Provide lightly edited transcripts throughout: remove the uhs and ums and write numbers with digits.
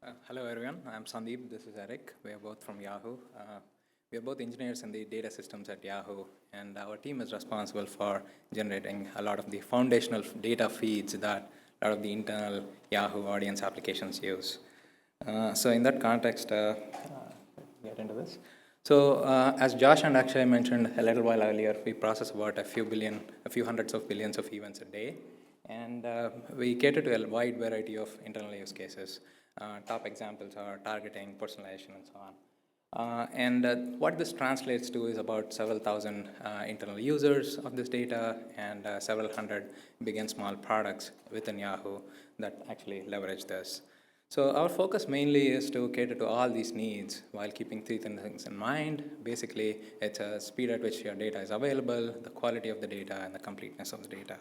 Hello everyone, I'm Sundeep, this is Eric. We are both from Yahoo. We are both engineers in the data systems at Yahoo, and our team is responsible for generating a lot of the foundational data feeds that a lot of the internal Yahoo audience applications use. So in that context, get into this. So as Josh and Akshay mentioned a little while earlier, we process about a few hundreds of billions of events a day, and we cater to a wide variety of internal use cases. Top examples are targeting, personalization, and so on. And what this translates to is about several thousand internal users of this data and several hundred big and small products within Yahoo that actually leverage this. So our focus mainly is to cater to all these needs while keeping three things in mind. Basically, it's a speed at which your data is available, the quality of the data, and the completeness of the data.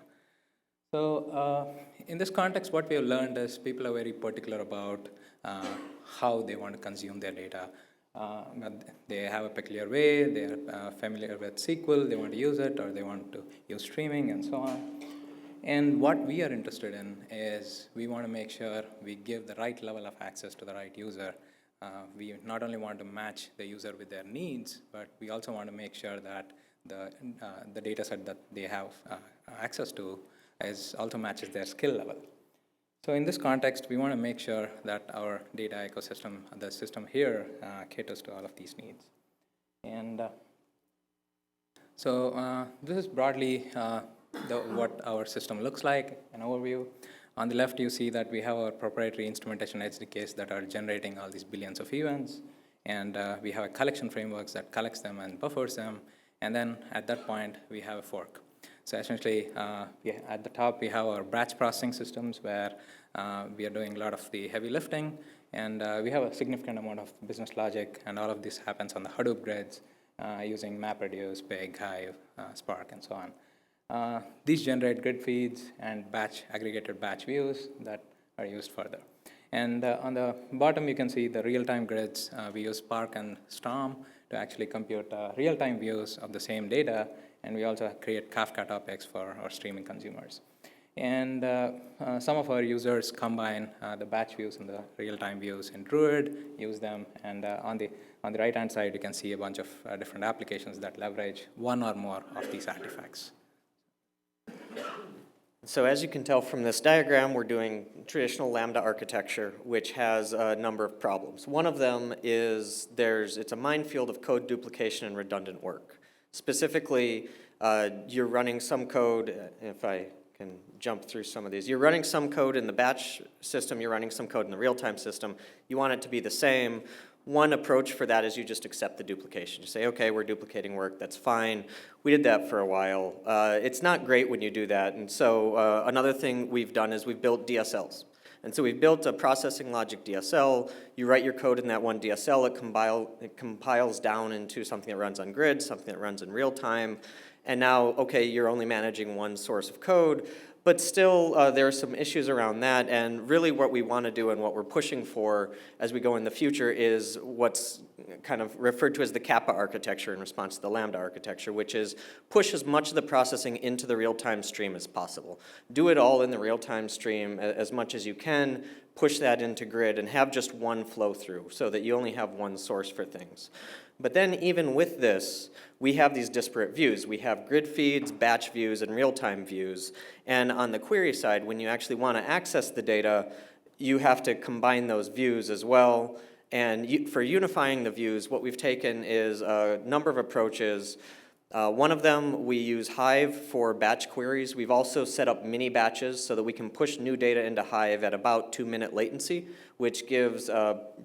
So in this context, what we have learned is people are very particular about how they want to consume their data. They have a peculiar way, they are familiar with SQL, they want to use it, or they want to use streaming, and so on. And what we are interested in is we want to make sure we give the right level of access to the right user. We not only want to match the user with their needs, but we also want to make sure that the data set that they have access to also matches their skill level. So in this context, we want to make sure that our data ecosystem, the system here, caters to all of these needs. And so this is broadly what our system looks like, an overview. On the left, you see that we have our proprietary instrumentation SDKs that are generating all these billions of events. And we have a collection frameworks that collects them and buffers them. And then at that point, we have a fork. So essentially, at the top, we have our batch processing systems where we are doing a lot of the heavy lifting, and we have a significant amount of business logic, and all of this happens on the Hadoop grids using MapReduce, Big, Hive, Spark, and so on. These generate grid feeds and aggregated batch views that are used further. And on the bottom, you can see the real-time grids. We use Spark and Storm to actually compute real-time views of the same data, and we also create Kafka topics for our streaming consumers. And some of our users combine the batch views and the real-time views in Druid, use them, and on the right-hand side, you can see a bunch of different applications that leverage one or more of these artifacts. So as you can tell from this diagram, we're doing traditional Lambda architecture, which has a number of problems. One of them is it's a minefield of code duplication and redundant work. Specifically, you're running some code, if I can jump through some of these. You're running some code in the batch system, you're running some code in the real-time system. You want it to be the same. One approach for that is you just accept the duplication. You say, okay, we're duplicating work, that's fine. We did that for a while. It's not great when you do that, and so another thing we've done is we've built DSLs. And so we've built a processing logic DSL. You write your code in that one DSL, it compiles down into something that runs on grid, something that runs in real time. And now, okay, you're only managing one source of code, but still there are some issues around that. And really what we want to do and what we're pushing for as we go in the future is what's kind of referred to as the Kappa architecture in response to the Lambda architecture, which is push as much of the processing into the real-time stream as possible. Do it all in the real-time stream as much as you can, push that into grid, and have just one flow through so that you only have one source for things. But then even with this, we have these disparate views. We have grid feeds, batch views, and real-time views. And on the query side, when you actually want to access the data, you have to combine those views as well. And for unifying the views, what we've taken is a number of approaches. One of them, we use Hive for batch queries. We've also set up mini batches so that we can push new data into Hive at about 2-minute latency, which gives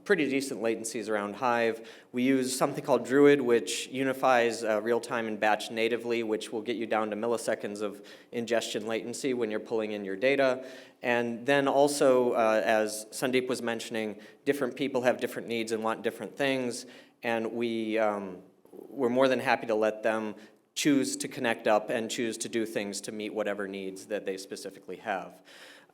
pretty decent latencies around Hive. We use something called Druid, which unifies real-time and batch natively, which will get you down to milliseconds of ingestion latency when you're pulling in your data. And then also, as Sundeep was mentioning, different people have different needs and want different things, and we're more than happy to let them choose to connect up and choose to do things to meet whatever needs that they specifically have.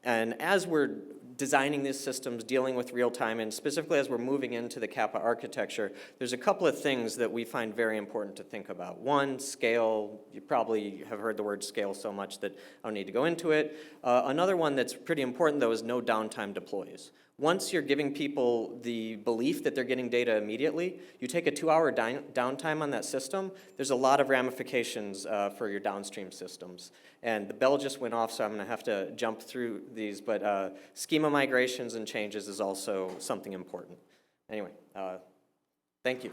And as we're designing these systems, dealing with real time, and specifically as we're moving into the Kappa architecture, there's a couple of things that we find very important to think about. One, scale. You probably have heard the word scale so much that I don't need to go into it. Another one that's pretty important, though, is no downtime deploys. Once you're giving people the belief that they're getting data immediately, you take a 2-hour downtime on that system, there's a lot of ramifications for your downstream systems. And the bell just went off, so I'm going to have to jump through these, but schema migrations and changes is also something important. Anyway, thank you.